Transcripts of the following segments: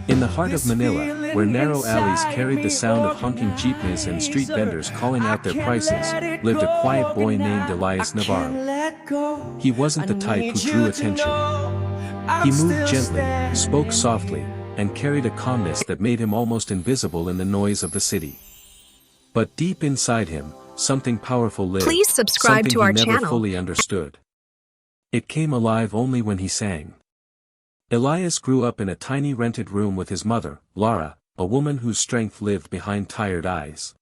In the heart of Manila, where narrow alleys carried the sound of honking jeepneys and street vendors calling out their prices, lived a quiet boy named Elias Navarro. He wasn't the type who drew attention. He moved gently, spoke softly, and carried a calmness that made him almost invisible in the noise of the city. But deep inside him, something powerful lived. Please subscribe to our something he never channel. fully understood. It came alive only when he sang. Elias grew up in a tiny rented room with his mother, Laura, a woman whose strength lived behind tired eyes.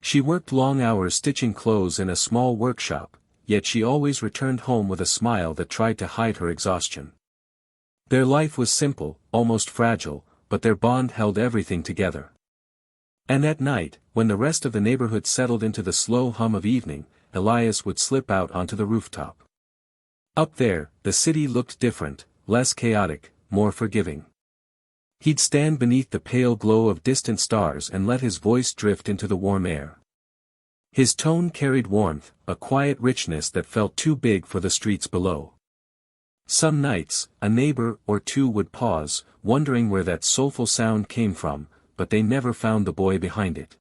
She worked long hours stitching clothes in a small workshop, yet she always returned home with a smile that tried to hide her exhaustion. Their life was simple, almost fragile, but their bond held everything together. And at night, when the rest of the neighborhood settled into the slow hum of evening, Elias would slip out onto the rooftop. Up there, the city looked different, less chaotic, more forgiving. He'd stand beneath the pale glow of distant stars and let his voice drift into the warm air. His tone carried warmth, a quiet richness that felt too big for the streets below. Some nights, a neighbor or two would pause, wondering where that soulful sound came from, but they never found the boy behind it.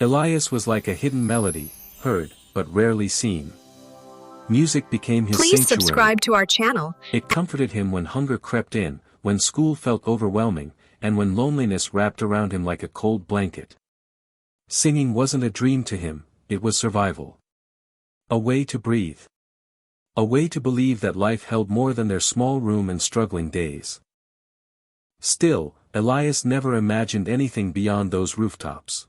Elias was like a hidden melody, heard, but rarely seen. Music became his Please sanctuary. subscribe to our channel. It comforted him when hunger crept in, when school felt overwhelming, and when loneliness wrapped around him like a cold blanket. Singing wasn't a dream to him, it was survival. A way to breathe. A way to believe that life held more than their small room and struggling days. Still, Elias never imagined anything beyond those rooftops.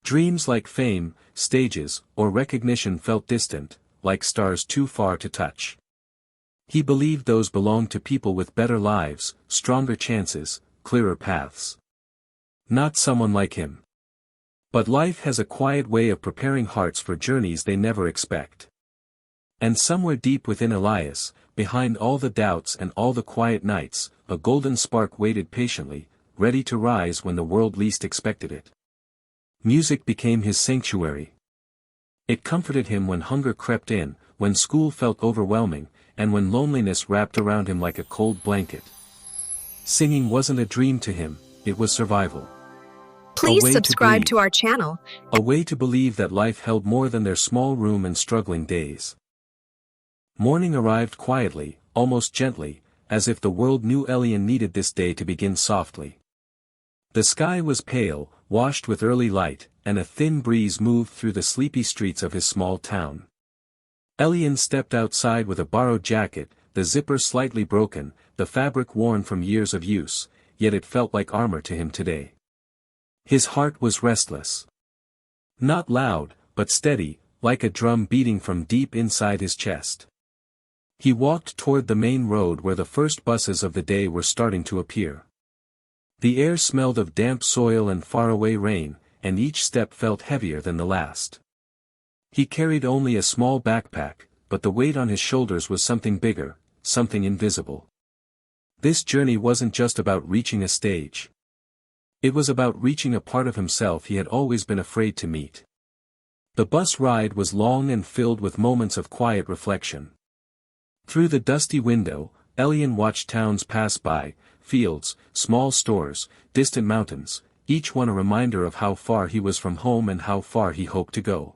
Dreams like fame, stages, or recognition felt distant, like stars too far to touch. He believed those belonged to people with better lives, stronger chances, clearer paths. Not someone like him. But life has a quiet way of preparing hearts for journeys they never expect. And somewhere deep within Elias, behind all the doubts and all the quiet nights, a golden spark waited patiently, ready to rise when the world least expected it. Music became his sanctuary. It comforted him when hunger crept in, when school felt overwhelming, and when loneliness wrapped around him like a cold blanket. Singing wasn't a dream to him, it was survival. Please way to subscribe breathe. to our channel. A way to believe that life held more than their small room and struggling days. Morning arrived quietly, almost gently, as if the world knew Elian needed this day to begin softly. The sky was pale, washed with early light, and a thin breeze moved through the sleepy streets of his small town. Elian stepped outside with a borrowed jacket, the zipper slightly broken, the fabric worn from years of use, yet it felt like armor to him today. His heart was restless. Not loud, but steady, like a drum beating from deep inside his chest. He walked toward the main road where the first buses of the day were starting to appear. The air smelled of damp soil and faraway rain, and each step felt heavier than the last. He carried only a small backpack, but the weight on his shoulders was something bigger, something invisible. This journey wasn't just about reaching a stage. It was about reaching a part of himself he had always been afraid to meet. The bus ride was long and filled with moments of quiet reflection. Through the dusty window, Elian watched towns pass by, fields, small stores, distant mountains, each one a reminder of how far he was from home and how far he hoped to go.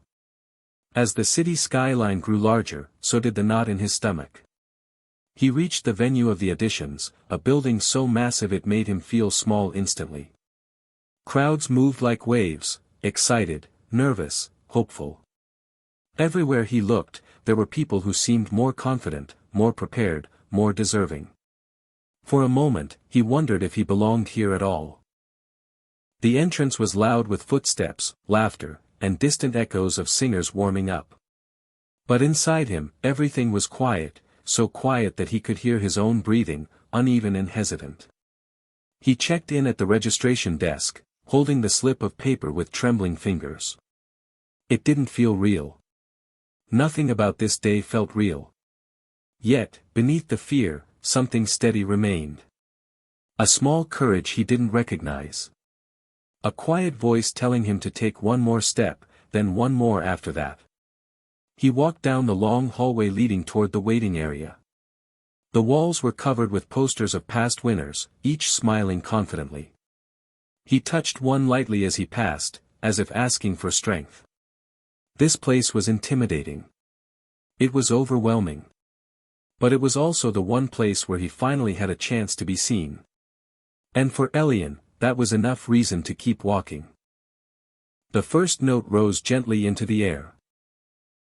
As the city skyline grew larger, so did the knot in his stomach. He reached the venue of the auditions, a building so massive it made him feel small instantly. Crowds moved like waves, excited, nervous, hopeful. Everywhere he looked, there were people who seemed more confident, more prepared, more deserving. For a moment, he wondered if he belonged here at all. The entrance was loud with footsteps, laughter, and distant echoes of singers warming up. But inside him, everything was quiet, so quiet that he could hear his own breathing, uneven and hesitant. He checked in at the registration desk, holding the slip of paper with trembling fingers. It didn't feel real. Nothing about this day felt real. Yet, beneath the fear, something steady remained. A small courage he didn't recognize. A quiet voice telling him to take one more step, then one more after that. He walked down the long hallway leading toward the waiting area. The walls were covered with posters of past winners, each smiling confidently. He touched one lightly as he passed, as if asking for strength. This place was intimidating. It was overwhelming. But it was also the one place where he finally had a chance to be seen. And for Elias, that was enough reason to keep walking. The first note rose gently into the air.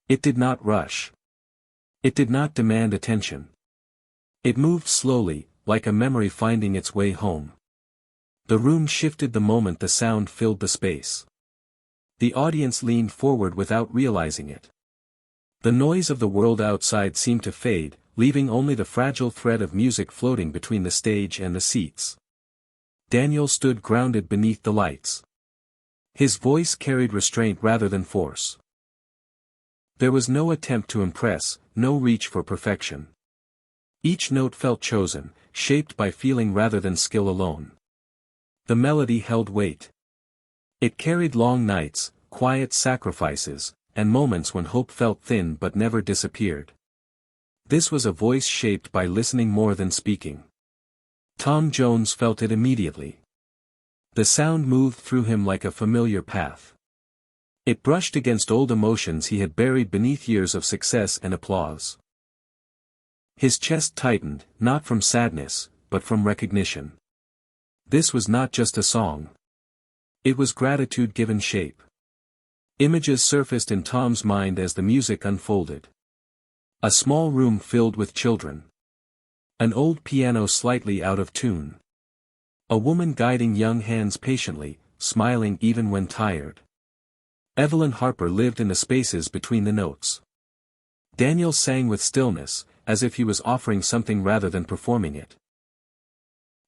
It did not rush. It did not demand attention. It moved slowly, like a memory finding its way home. The room shifted the moment the sound filled the space. The audience leaned forward without realizing it. The noise of the world outside seemed to fade, leaving only the fragile thread of music floating between the stage and the seats. Daniel stood grounded beneath the lights. His voice carried restraint rather than force. There was no attempt to impress, no reach for perfection. Each note felt chosen, shaped by feeling rather than skill alone. The melody held weight. It carried long nights, quiet sacrifices, and moments when hope felt thin but never disappeared. This was a voice shaped by listening more than speaking. Tom Jones felt it immediately. The sound moved through him like a familiar path. It brushed against old emotions he had buried beneath years of success and applause. His chest tightened, not from sadness, but from recognition. This was not just a song. It was gratitude given shape. Images surfaced in Tom's mind as the music unfolded. A small room filled with children. An old piano slightly out of tune. A woman guiding young hands patiently, smiling even when tired. Evelyn Harper lived in the spaces between the notes. Daniel sang with stillness, as if he was offering something rather than performing it.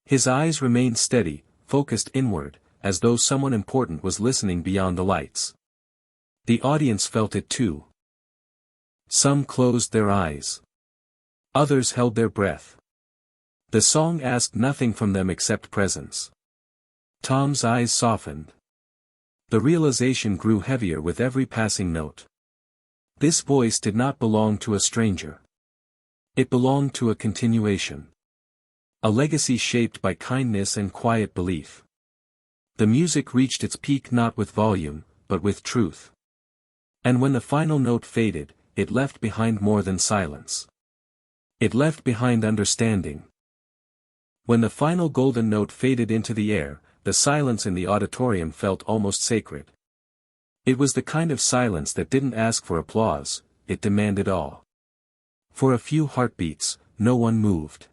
His eyes remained steady, focused inward, as though someone important was listening beyond the lights. The audience felt it too. Some closed their eyes. Others held their breath. The song asked nothing from them except presence. Tom's eyes softened. The realization grew heavier with every passing note. This voice did not belong to a stranger. It belonged to a continuation. A legacy shaped by kindness and quiet belief. The music reached its peak not with volume, but with truth. And when the final note faded, it left behind more than silence. It left behind understanding. When the final golden note faded into the air, the silence in the auditorium felt almost sacred. It was the kind of silence that didn't ask for applause, it demanded awe. For a few heartbeats, no one moved.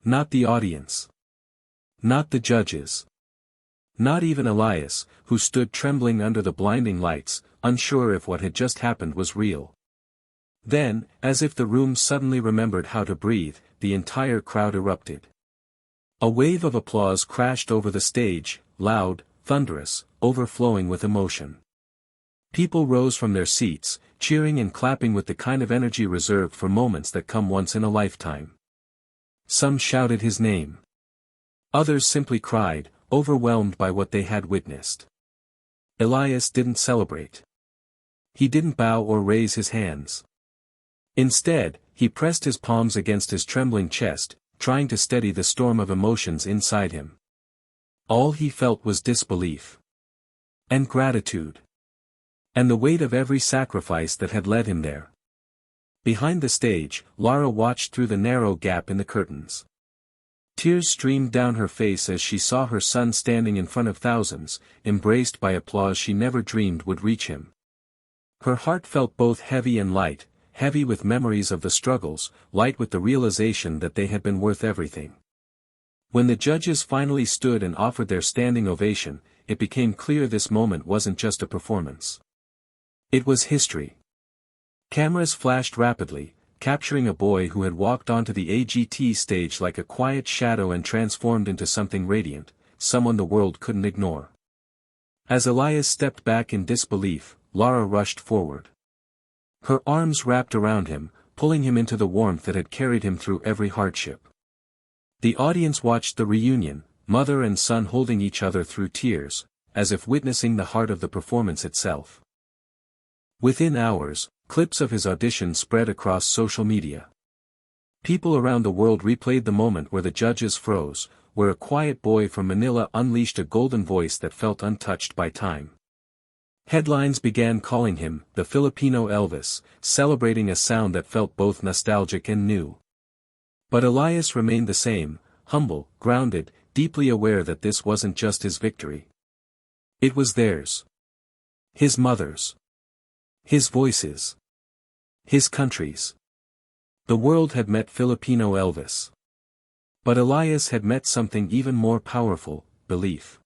Not the audience. Not the judges. Not even Elias, who stood trembling under the blinding lights, unsure if what had just happened was real. Then, as if the room suddenly remembered how to breathe, the entire crowd erupted. A wave of applause crashed over the stage, loud, thunderous, overflowing with emotion. People rose from their seats, cheering and clapping with the kind of energy reserved for moments that come once in a lifetime. Some shouted his name. Others simply cried, overwhelmed by what they had witnessed. Elias didn't celebrate. He didn't bow or raise his hands. Instead, he pressed his palms against his trembling chest, trying to steady the storm of emotions inside him. All he felt was disbelief. And gratitude. And the weight of every sacrifice that had led him there. Behind the stage, Lara watched through the narrow gap in the curtains. Tears streamed down her face as she saw her son standing in front of thousands, embraced by applause she never dreamed would reach him. Her heart felt both heavy and light, heavy with memories of the struggles, light with the realization that they had been worth everything. When the judges finally stood and offered their standing ovation, it became clear this moment wasn't just a performance. It was history. Cameras flashed rapidly, capturing a boy who had walked onto the AGT stage like a quiet shadow and transformed into something radiant, someone the world couldn't ignore. As Elias stepped back in disbelief, Lara rushed forward. Her arms wrapped around him, pulling him into the warmth that had carried him through every hardship. The audience watched the reunion, mother and son holding each other through tears, as if witnessing the heart of the performance itself. Within hours, clips of his audition spread across social media. People around the world replayed the moment where the judges froze, where a quiet boy from Manila unleashed a golden voice that felt untouched by time. Headlines began calling him the Filipino Elvis, celebrating a sound that felt both nostalgic and new. But Elias remained the same, humble, grounded, deeply aware that this wasn't just his victory. It was theirs. His mother's. His voices. His country's. The world had met Filipino Elvis. But Elias had met something even more powerful, belief.